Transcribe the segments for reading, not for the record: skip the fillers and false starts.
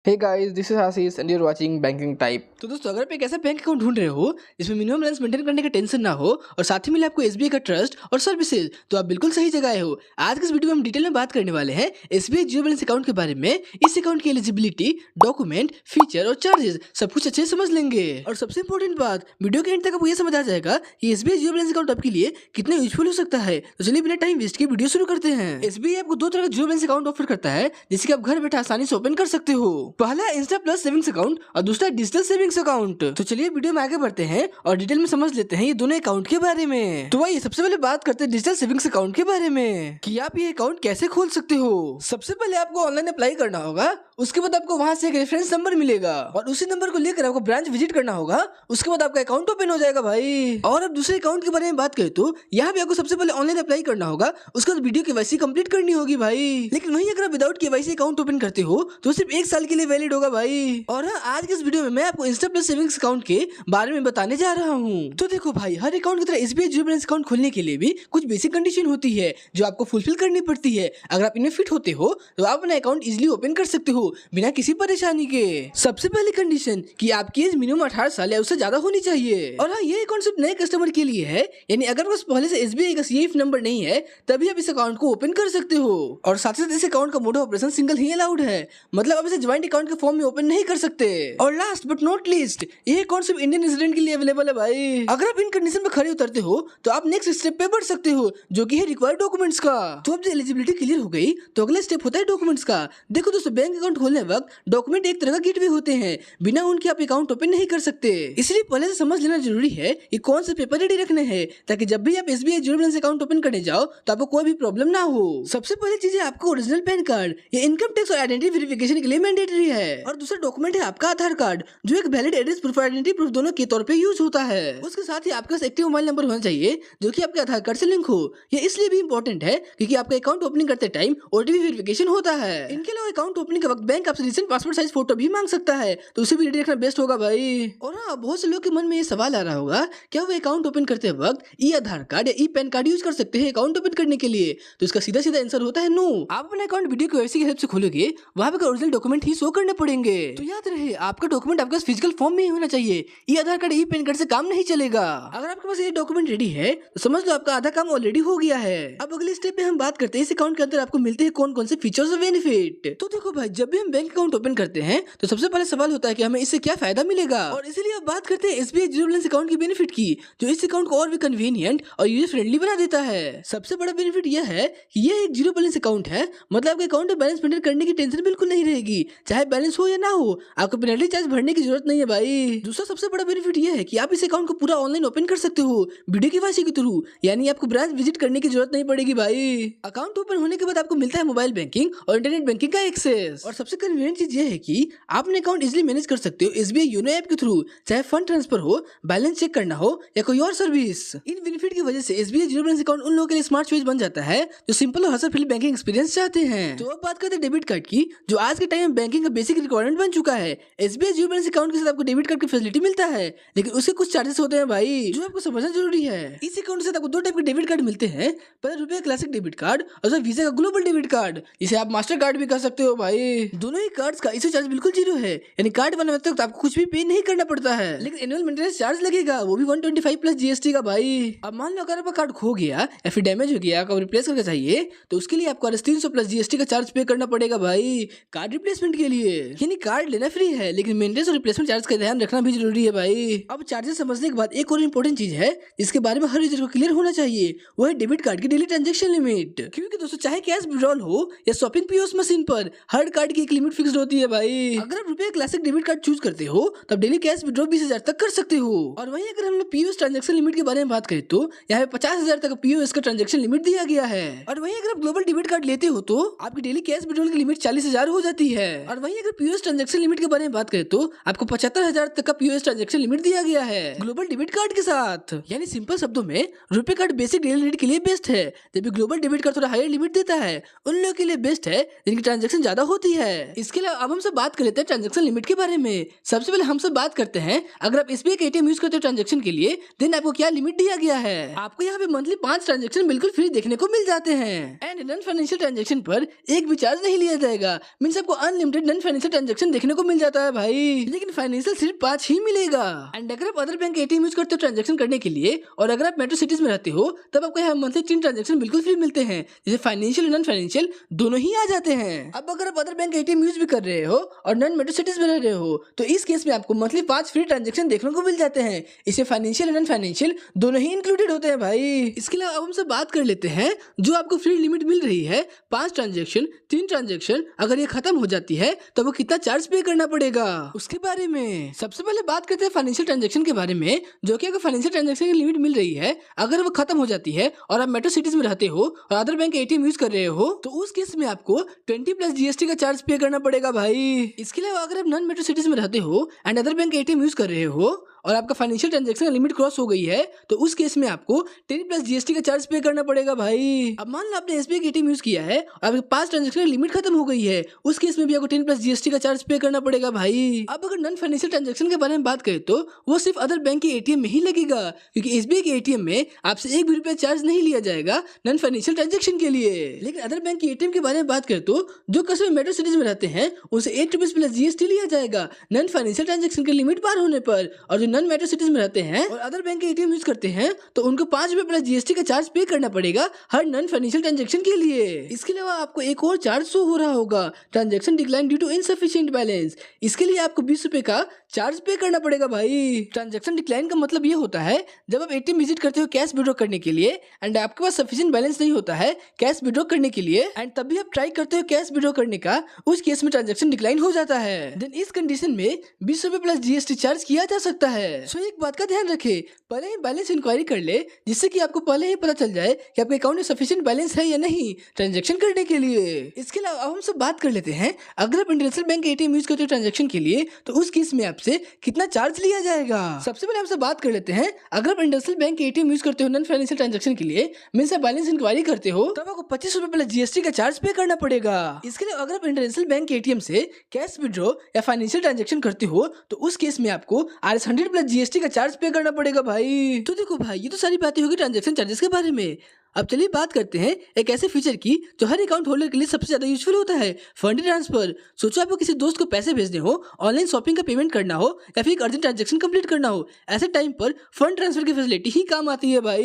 Hey guys, this is Ashish and you are watching banking type. तो दोस्तों, अगर आप एक ऐसा बैंक अकाउंट ढूंढ रहे हो जिसमें मिनिमम बैलेंस मेंटेन करने का टेंशन ना हो और साथ ही मिले आपको एसबीआई का ट्रस्ट और सर्विसेज, तो आप बिल्कुल सही जगह आए हो। आज के इस वीडियो में हम डिटेल में बात करने वाले हैं एसबीआई जीरो बैलेंस अकाउंट के बारे में। इस अकाउंट की एलिजिबिलिटी, डॉक्यूमेंट, फीचर और चार्जेस सब कुछ अच्छे से समझ लेंगे। और सबसे इंपॉर्टेंट बात, वीडियो के एंड तक आपको ये समझ आ जाएगा कि एसबीआई जीरो बैलेंस अकाउंट आपके लिए कितना यूजफुल हो सकता है। तो चलिए बिना टाइम वेस्ट के वीडियो शुरू करते हैं। एसबीआई आपको दो तरह का जीरो बैलेंस अकाउंट ऑफर करता है जिससे कि आप घर बैठे आसानी से ओपन कर सकते हो। पहला इंस्टा प्लस सेविंग्स अकाउंट और दूसरा डिजिटल सेविंग्स अकाउंट। तो चलिए वीडियो में आगे बढ़ते हैं और डिटेल में समझ लेते हैं ये दोनों अकाउंट के बारे में। तो आइए सबसे पहले बात करते हैं डिजिटल सेविंग्स अकाउंट के बारे में कि आप ये अकाउंट कैसे खोल सकते हो। सबसे पहले आपको ऑनलाइन अप्लाई करना होगा, उसके बाद आपको वहां से एक रेफरेंस नंबर मिलेगा और उसी नंबर को लेकर आपको ब्रांच विजिट करना होगा। उसके बाद आपका अकाउंट ओपन हो जाएगा भाई। और अब दूसरे अकाउंट के बारे में बात करें तो यहाँ भी आपको सबसे पहले ऑनलाइन अप्लाई करना होगा, उसके बाद वीडियो केवाईसी कंप्लीट करनी होगी भाई। लेकिन वहीं अगर आप विदाउट केवाईसी अकाउंट ओपन करते हो तो सिर्फ 1 साल के लिए वैलिड होगा भाई। और हाँ, आज के इस वीडियो में मैं आपको इंस्टा प्लस सेविंग्स अकाउंट के बारे में बताने जा रहा हूँ। तो देखो भाई, हर अकाउंट की तरह एसबीआई जीरो बैलेंस अकाउंट खोलने के लिए भी कुछ बेसिक कंडीशन होती है जो आपको फुलफिल करनी पड़ती है। अगर आप इनमें फिट होते हो तो आप अपना अकाउंट इजिली ओपन कर सकते हो बिना किसी परेशानी के। सबसे पहली कंडीशन कि आपकी एज मिनिमम 18 साल या उससे ज्यादा होनी चाहिए। और हाँ, ये अकाउंट सिर्फ नए कस्टमर के लिए है, यानी अगर वो पहले से एसबीआई का सीएफ नंबर नहीं है तभी आप इस अकाउंट को ओपन कर सकते हो। और साथ ही साथ इस अकाउंट का mode of operation single he allowed है, मतलब आप इसे ज्वाइंट अकाउंट के फॉर्म में ओपन नहीं कर सकते। और लास्ट बट नॉट लीस्ट, ये अकाउंट सिर्फ इंडियन रेजिडेंट के लिए अवेलेबल है भाई। अगर आप इन कंडीशन में खड़े उतरते हो तो आप नेक्स्ट स्टेप पे बढ़ सकते हो जो कि है रिक्वायर्ड डॉक्यूमेंट्स का। तो अब जो एलिजिबिलिटी क्लियर हो गई तो अगला स्टेप होता है डॉक्यूमेंट्स का। देखो दोस्तों, बैंक अकाउंट खोलने वक्त डॉक्यूमेंट एक तरह का गेटवे होते हैं, बिना उनके आप अकाउंट ओपन नहीं कर सकते। इसलिए पहले से समझ लेना जरूरी है कि कौन से पेपर रेडी रखने हैं ताकि जब भी आप SBI zero balance account open करने जाओ तो आपको कोई भी प्रॉब्लम ना हो। सबसे पहले चीज है आपको ओरिजिनल पैन कार्ड, ये इनकम टैक्स और आइडेंटिटी वेरिफिकेशन के लिए मैंडेटरी है। और दूसरा डॉक्यूमेंट है आपका आधार कार्ड, जो एक वैलिड एड्रेस प्रूफ और आइडेंटिटी प्रूफ दोनों के तौर पे यूज होता है। उसके साथ ही आपके पास एक्टिव मोबाइल नंबर होना चाहिए जो कि आपके आधार कार्ड से लिंक हो। ये इसलिए भी इंपॉर्टेंट है क्योंकि आपका अकाउंट ओपनिंग करते टाइम ओटीपी वेरिफिकेशन होता है। इनके अलावा अकाउंट ओपनिंग के वक्त बैंक आपसे रिसेंट पासपोर्ट साइज फोटो भी मांग सकता है, तो उसे भी रेडी रखना बेस्ट होगा भाई। और हाँ, बहुत से लोग के मन में ये सवाल आ रहा होगा, क्या वो अकाउंट ओपन करते वक्त ई आधार कार्ड या ई पैन कार्ड यूज कर सकते हैं अकाउंट ओपन करने के लिए? तो इसका सीधा सीधा आंसर होता है नो। आप अपना अकाउंट वीडियो केवाईसी की हेल्प से खोलोगे, वहां पे ओरिजिनल डॉक्यूमेंट ही शो करने पड़ेंगे। तो याद रहे, आपका डॉक्यूमेंट आपके फिजिकल फॉर्म में ही होना चाहिए। ई आधार कार्ड, ई पैन कार्ड से काम नहीं चलेगा। अगर आपके पास ये डॉक्यूमेंट रेडी है तो समझ लो आपका आधा काम ऑलरेडी हो गया है। अब अगले स्टेप पे हम बात करते हैं इस अकाउंट के अंदर आपको मिलते हैं कौन कौन से फीचर्स और बेनिफिट। तो देखो भाई, जब भी हम बैंक अकाउंट ओपन करते हैं तो सबसे पहले सवाल होता है कि हमें इससे क्या फायदा मिलेगा। और इसीलिए अब बात करते हैं एसबीआई जीरो बैलेंस अकाउंट की बेनिफिट की, जो इस अकाउंट को और भी कन्वीनियंट और यूजर फ्रेंडली बना देता है। सबसे बड़ा बेनिफिट यह है कि यह एक जीरो बैलेंस अकाउंट है, मतलब आपके अकाउंट में बैलेंस मेंटेन करने की टेंशन बिल्कुल नहीं रहेगी, चाहे बैलेंस हो या ना हो। आपको पेनल्टी चार्ज भरने की जरूरत नहीं है भाई। दूसरा सबसे बड़ा बेनिफिट यह है कि आप इस अकाउंट को पूरा ऑनलाइन ओपन कर सकते हो वीडियो केवाईसी के थ्रू, यानी आपको ब्रांच विजिट करने की जरूरत नहीं पड़ेगी भाई। अकाउंट ओपन होने के बाद आपको मिलता है मोबाइल बैंकिंग और इंटरनेट बैंकिंग का एक्सेस। और सबसे कन्वीनियंट चीज यह है कि आप अपने अकाउंट इजिली मैनेज कर सकते हो एसबीआई योनो ऐप के थ्रू, चाहे फंड ट्रांसफर हो, बैलेंस चेक करना हो या कोई और सर्विस। इन बेनिफिट की वजह से एसबीआई जीरो बैलेंस अकाउंट उन लोगों के लिए स्मार्ट चॉइस बन जाता है जो सिंपल और हसल फ्री बैंकिंग एक्सपीरियंस चाहते हैं। तो अब बात करते हैं डेबिट कार्ड की, जो आज के टाइम में बैंकिंग का बेसिक रिक्वायरमेंट बन चुका है। एसबीआई जीरो बैलेंस अकाउंट के साथ आपको डेबिट कार्ड की फैसिलिटी मिलता है, लेकिन उसके कुछ चार्जेस होते हैं भाई, जो आपको समझना जरूरी है। इस अकाउंट से आपको दो टाइप के डेबिट कार्ड मिलते हैं, पहले रुपए क्लासिक डेबिट कार्ड और वीजा का ग्लोबल डेबिट कार्ड, जिसे आप मास्टर कार्ड भी कर सकते हो भाई। दोनों ही कार्ड्स का इशू चार्ज बिल्कुल जीरो है, यानी कार्ड बनने तक तो आपको कुछ भी पे नहीं करना पड़ता है, लेकिन एनुअल मेंटेनेंस चार्ज लगेगा, वो भी 125 प्लस जीएसटी का भाई। अब मान लो अगर आपका कार्ड खो गया या फिर डैमेज हो गया, आपको रिप्लेस करके चाहिए, तो उसके लिए आपको 300 प्लस जीएसटी का चार्ज पे करना पड़ेगा भाई कार्ड रिप्लेसमेंट के लिए। यानी कार्ड लेना फ्री है, लेकिन मेंटेनेंस और रिप्लेसमेंट चार्ज का ध्यान रखना भी जरूरी है भाई। अब चार्जेस समझने के बाद एक और इंपॉर्टेंट चीज है जिसके बारे में हर यूजर को क्लियर होना चाहिए, वो है डेबिट कार्ड की डेली ट्रांजेक्शन लिमिट। क्योंकि दोस्तों, चाहे कैश विड्रॉल हो या शॉपिंग पीओएस मशीन पर, हर कार्ड की एक लिमिट फिक्स्ड होती है भाई। अगर आप रुपए क्लासिक डेबिट कार्ड चूज करते हो तब डेली कैश विड्रॉ 20,000 तक कर सकते हो। और वहीं अगर हमने पीओएस ट्रांजैक्शन लिमिट के बारे में बात करें तो यहाँ पे 50,000 तक पीओएस का ट्रांजैक्शन लिमिट दिया गया है। और वहीं अगर आप ग्लोबल डेबिट कार्ड लेते हो तो आपकी डेली कैश विड्रॉल की लिमिट 40,000 हो जाती है। और वहीं अगर पीओएस ट्रांजैक्शन लिमिट के बारे में बात करें तो आपको 75,000 तक का पीओएस ट्रांजैक्शन लिमिट दिया गया है ग्लोबल डेबिट कार्ड के साथ। यानी सिंपल शब्दों में रुपए कार्ड बेसिक डेली नीड के लिए बेस्ट है, जबकि ग्लोबल डेबिट कार्ड थोड़ा हायर लिमिट देता है, उन लोगों के लिए बेस्ट है जिनकी ट्रांजैक्शन ज्यादा होती है। इसके अलावा अब हम सब बात कर लेते हैं ट्रांजैक्शन लिमिट के बारे में। सबसे पहले हम सब बात करते हैं, अगर आप एसबीआई का एटीएम यूज करते हो ट्रांजैक्शन के लिए, देन आपको क्या लिमिट दिया गया है। आपको यहाँ पे मंथली 5 ट्रांजैक्शन बिल्कुल फ्री देखने को मिल जाते हैं एंड नॉन फाइनेंशियल ट्रांजैक्शन पर एक भी चार्ज नहीं लिया जाएगा। मींस आपको अनलिमिटेड नॉन फाइनेंशियल ट्रांजैक्शन देखने को मिल जाता है भाई, लेकिन फाइनेंशियल सिर्फ 5 ही मिलेगा। एंड अगर आप अदर बैंक के एटीएम यूज करते हो ट्रांजैक्शन करने के लिए और अगर आप मेट्रो सिटीज में रहते हो, तब आपको यहाँ मंथली 3 ट्रांजैक्शन बिल्कुल फ्री मिलते हैं, जैसे फाइनेंशियल और नॉन फाइनेंशियल दोनों ही आ जाते हैं। अब अगर आप अदर बैंक का एटीएम यूज भी कर रहे हो और नॉन मेट्रो सिटीज में रह रहे हो, तो इस केस में आपको मंथली 5 फ्री ट्रांजैक्शन देखने को मिल जाते हैं। इसे फाइनेंशियल और नॉन फाइनेंशियल दोनों ही इंक्लूडेड होते हैं भाई। इसके अलावा अब हम सब बात कर लेते हैं, जो आपको फ्री लिमिट मिल रही है 5 ट्रांजैक्शन 3 ट्रांजैक्शन, अगर ये खत्म हो जाती है तो वो कितना चार्ज पे करना पड़ेगा उसके बारे में। सबसे पहले बात करते हैं फाइनेंशियल ट्रांजैक्शन के बारे में, जो कि अगर फाइनेंशियल ट्रांजैक्शन की लिमिट मिल रही है, अगर वो खत्म हो जाती है और आप मेट्रो सिटीज में रहते हो और अदर बैंक के एटीएम यूज कर रहे हो, तो उस केस में आपको 20 प्लस जीएसटी का चार्ज पे करना पड़ेगा भाई। इसके अलावा अगर आप नॉन मेट्रो सिटीज में रहते हो एंड अदर बैंक के एटीएम यूज कर रहे हो और आपका फाइनेंशियल ट्रांजैक्शन लिमिट क्रॉस हो गई है, तो उस केस में आपको 10 प्लस जीएसटी का चार्ज पे करना पड़ेगा भाई। अब मान लो आपने एसबीआई का एटीएम यूज किया है और आपके 5 ट्रांजैक्शन लिमिट खत्म हो गई है, उस केस में भी आपको 10 प्लस जीएसटी का चार्ज पे करना पड़ेगा भाई। अब अगर नॉन फाइनेंशियल ट्रांजैक्शन के बारे में बात करें, तो वो सिर्फ अदर बैंक के एटीएम में ही लगेगा, क्योंकि एसबीआई के एटीएम में आपसे 1 भी रुपया चार्ज नहीं लिया जाएगा नॉन फाइनेंशियल ट्रांजैक्शन के लिए। लेकिन अदर बैंक के एटीएम के बारे में बात करें, तो जो कस्टमर मेट्रो सिटीज में रहते हैं उनसे 8 रुपीज प्लस जीएसटी लिया जाएगा नॉन फाइनेंशियल ट्रांजैक्शन के लिमिट पार होने पर, और जो नॉन मेट्रो सिटीज में हैं और अदर बैंक के एटीएम यूज करते हैं, तो उनको 5 रुपए प्लस जीएसटी का चार्ज पे करना पड़ेगा हर नॉन फाइनेंशियल ट्रांजैक्शन के लिए। इसके अलावा आपको एक और चार्ज शो हो रहा होगा, transaction decline due to insufficient balance. इसके लिए आपको 20 रुपए का चार्ज पे करना पड़ेगा भाई। ट्रांजैक्शन डिक्लाइन का मतलब ये होता है, जब आप एटीएम विजिट करते हो कैश विड्रॉ करने के लिए एंड आपके पास सफिशिएंट बैलेंस नहीं होता है कैश विड्रॉ करने के लिए, एंड तब भी आप ट्राई करते हो कैश विड्रॉ करने का, उस केस में ट्रांजैक्शन डिक्लाइन हो जाता है। देन इस कंडीशन में 20 रुपए प्लस जीएसटी चार्ज किया जा सकता है। सो एक बात का ध्यान रखें, पहले ही बैलेंस इंक्वायरी कर ले, जिससे कि आपको पहले ही पता चल जाए कि आपके अकाउंट में सफिशिएंट बैलेंस है या नहीं ट्रांजैक्शन करने के लिए। इसके अलावा अब हम सब बात कर लेते हैं, अगर आप इंटरनेशनल बैंक एटीएम यूज करते हो ट्रांजैक्शन के लिए, तो उस केस में आपसे कितना चार्ज लिया जाएगा। सबसे पहले हमसे बात कर लेते हैं, अगर आप इंटरनेशनल बैंक एटीएम यूज करते हो नॉन फाइनेंशियल ट्रांजैक्शन के लिए, मींस आप बैलेंस इंक्वायरी करते हो, तब आपको 25 रुपए प्लस जीएसटी का चार्ज पे करना पड़ेगा। इसके लिए अगर आप इंटरनेशनल बैंक एटीएम से कैश विड्रॉ या फाइनेंशियल ट्रांजैक्शन करते हो, तो उस केस में आपको RS 100 प्लस जीएसटी का चार्ज पे करना पड़ेगा भाई। तो देखो भाई, ये तो सारी बातें होगी ट्रांजैक्शन चार्जेस के बारे में। अब चलिए बात करते हैं एक ऐसे फीचर की जो हर अकाउंट होल्डर के लिए सबसे ज्यादा यूजफुल होता है, फंड ट्रांसफर। सोचो आपको किसी दोस्त को पैसे भेजने हो, ऑनलाइन शॉपिंग का पेमेंट करना हो या फिर एक अर्जेंट ट्रांजैक्शन कंप्लीट करना हो, ऐसे टाइम पर फंड ट्रांसफर की फैसिलिटी ही काम आती है भाई।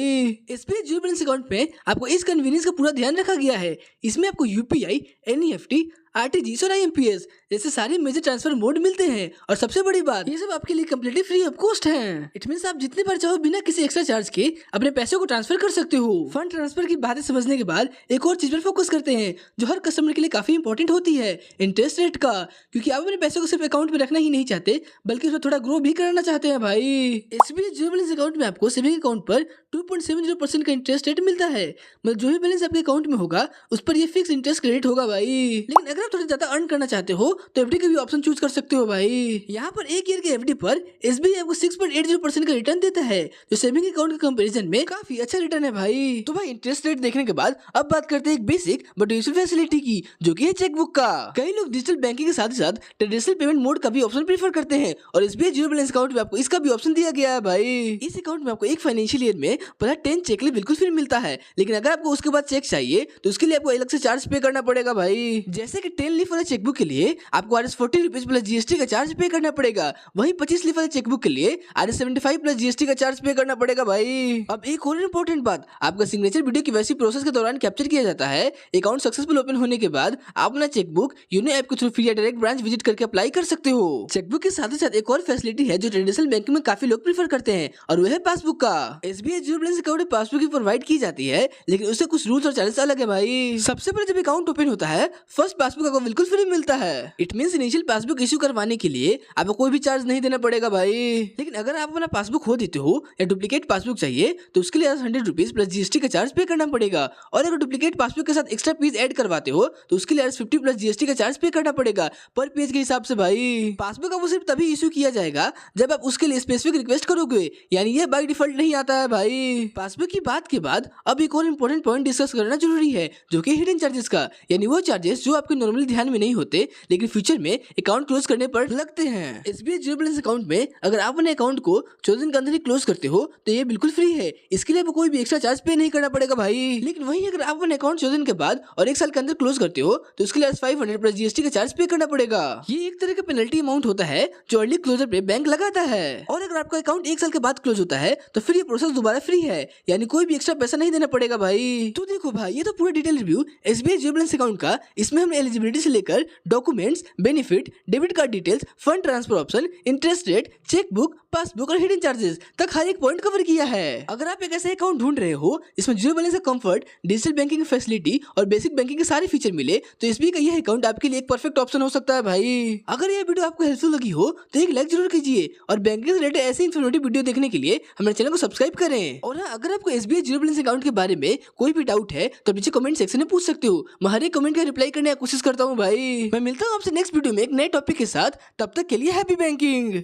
एसबीआई जीरो बैलेंस अकाउंट में आपको इस कन्वीनियंस का पूरा ध्यान रखा गया है। इसमें आपको यूपीआई, एनईएफटी, आरटीजीएस और आईएमपीएस जैसे सारे मेजर ट्रांसफर मोड मिलते हैं, और सबसे बड़ी बात, ये सब आपके लिए कंप्लीटली फ्री ऑफ कॉस्ट हैं। इट मींस आप जितने बार चाहो बिना किसी एक्स्ट्रा चार्ज के अपने पैसों को ट्रांसफर कर सकते हो। फंड ट्रांसफर की बातें समझने के बाद एक और चीज पर फोकस करते हैं, जो हर कस्टमर के लिए काफी इंपॉर्टेंट होती है, इंटरेस्ट रेट का। क्योंकि आप अपने पैसों को सिर्फ अकाउंट में रखना ही नहीं चाहते, बल्कि उसमें थोड़ा ग्रो भी करना चाहते हैं भाई। एसबीआई जीरो बैलेंस अकाउंट में आपको सेविंग अकाउंट पर 2.70% का इंटरेस्ट रेट मिलता है। मतलब जो भी बैलेंस आपके अकाउंट में होगा उस पर ये फिक्स इंटरेस्ट क्रेडिट होगा भाई। लेकिन अगर आप थोड़ा ज्यादा अर्न करना चाहते हो, तो एफडी का भी ऑप्शन चूज कर सकते हो भाई। यहाँ पर एक ईयर के एफडी पर एसबीआई आपको 6.80% का रिटर्न देता है, जो सेविंग अकाउंट के कंपैरिजन में काफी अच्छा रिटर्न है भाई। तो भाई इंटरेस्ट रेट देखने के बाद अब बात करते हैं एक बेसिक बट यूजफुल फैसिलिटी की, जो कि है चेकबुक का। कई लोग डिजिटल बैंकिंग के साथ ही साथ ट्रेडिशनल पेमेंट मोड का भी ऑप्शन प्रीफर करते हैं, और एसबीआई जीरो बैलेंस अकाउंट में आपको इसका भी ऑप्शन दिया गया है भाई। इस अकाउंट में आपको एक फाइनेंशियल ईयर में पहला 10 चेक बिल्कुल फ्री मिलता है, लेकिन अगर आपको उसके बाद चेक चाहिए तो उसके लिए आपको अलग से चार्ज पे करना पड़ेगा भाई। जैसे कि 10 लीफ वाले चेकबुक के लिए आपको RS 40 रुपीज प्लस जीएसटी का चार्ज पे करना पड़ेगा, वहीं 25 लीफ वाले चेकबुक के लिए RS 75 प्लस जीएसटी का चार्ज पे करना पड़ेगा भाई। अब एक और इंपॉर्टेंट बात, आपका सिग्नेचर वीडियो की वैसी प्रोसेस के दौरान कैप्चर किया जाता है। अकाउंट सक्सेसफुल ओपन होने के बाद आप अपना चेकबुक यूनो ऐप के थ्रू फ्री या डायरेक्ट ब्रांच विजिट करके अप्लाई कर सकते हो। चेकबुक के साथ ही साथ एक और फैसिलिटी है जो ट्रेडिशनल बैंकिंग में काफी लोग प्रीफर करते हैं, और वह है पासबुक का। एसबीआई जीरो बैलेंस अकाउंट में पासबुक की प्रोवाइड की जाती है, लेकिन उससे कुछ रूल्स और चार्जेस अलग है भाई। सबसे पहले जब अकाउंट ओपन होता है, फर्स्ट पासबुक आपको बिल्कुल फ्री मिलता है। It means initial passbook issue करवाने के लिए आपको कोई भी चार्ज नहीं देना पड़ेगा भाई। लेकिन अगर आप अपना पासबुक खो देते हो या डुप्लीकेट पासबुक चाहिए, तो उसके लिए 100 रुपीज प्लस जीएसटी का चार्ज पे करना पड़ेगा, और अगर डुप्लीकेट पासबुक के साथ एक्स्ट्रा पेज ऐड करवाते हो तो उसके लिए 50 प्लस जीएसटी का चार्ज पे करना पड़ेगा पर पेज के हिसाब से भाई। पासबुक आपको सिर्फ तभी इश्यू किया जाएगा जब आप उसके लिए स्पेसिफिक रिक्वेस्ट करोगे, यानी ये बाय डिफॉल्ट नहीं आता है भाई। पासबुक की बात के बाद अब एक और इंपॉर्टेंट पॉइंट डिस्कस करना जरूरी है, जो कि हिडन चार्जेस का, यानी वो चार्जेस जो आपके नॉर्मल नॉर्मली ध्यान में नहीं होते, लेकिन फ्यूचर में अकाउंट क्लोज करने पर लगते हैं। एसबीआई जीरो बैलेंस अकाउंट में अगर आप अपने अकाउंट को 14 दिन के अंदर ही क्लोज करते हो तो ये बिल्कुल फ्री है। इसके लिए आपको कोई भी एक्स्ट्रा चार्ज पे नहीं करना पड़ेगा भाई। लेकिन वहीं अगर आप अपने अकाउंट 14 दिन के बाद और 1 साल के अंदर क्लोज करते हो तो उसके लिए 500 प्लस जीएसटी का चार्ज पे करना पड़ेगा। ये एक तरह का पेनल्टी अमाउंट होता है जो अर्ली क्लोजर पे बैंक लगाता है। और अगर आपका अकाउंट 1 साल के बाद क्लोज होता है तो फिर ये प्रोसेस दोबारा फ्री है, यानी कोई भी एक्स्ट्रा पैसा नहीं देना पड़ेगा भाई। तो देखो भाई, ये तो पूरा detail review SBI zero balance account का। इसमें हमने एलिजिबिलिटी से लेकर documents, benefit, debit card details, fund transfer option, interest rate, chequebook, passbook और हिडन चार्जेस तक हर एक पॉइंट कवर किया है। अगर आप एक ऐसा अकाउंट ढूंढ रहे हो इसमें जीरो बैलेंस का कंफर्ट, डिजिटल बैंकिंग फैसिलिटी और बेसिक बैंकिंग के सारे फीचर मिले तो एसबीआई का यह अकाउंट आपके लिए एक परफेक्ट ऑप्शन हो सकता है भाई। अगर ये वीडियो आपको हेल्पफुल लगी हो तो एक लाइक जरूर कीजिए और बैंकिंग से रिलेटेड ऐसे इन्फॉर्मेटिव वीडियो देखने के लिए हमारे चैनल को सब्सक्राइब करें। और हाँ, अगर आपको एसबीआई जीरो बैलेंस अकाउंट के बारे में कोई भी डाउट है तो नीचे कमेंट सेक्शन में पूछ सकते हो। मैं हर एक कमेंट का रिप्लाई करने की कोशिश करता हूँ भाई। मैं मिलता हूँ आपसे नेक्स्ट वीडियो में एक नए टॉपिक के साथ। तब तक के लिए हैप्पी बैंकिंग।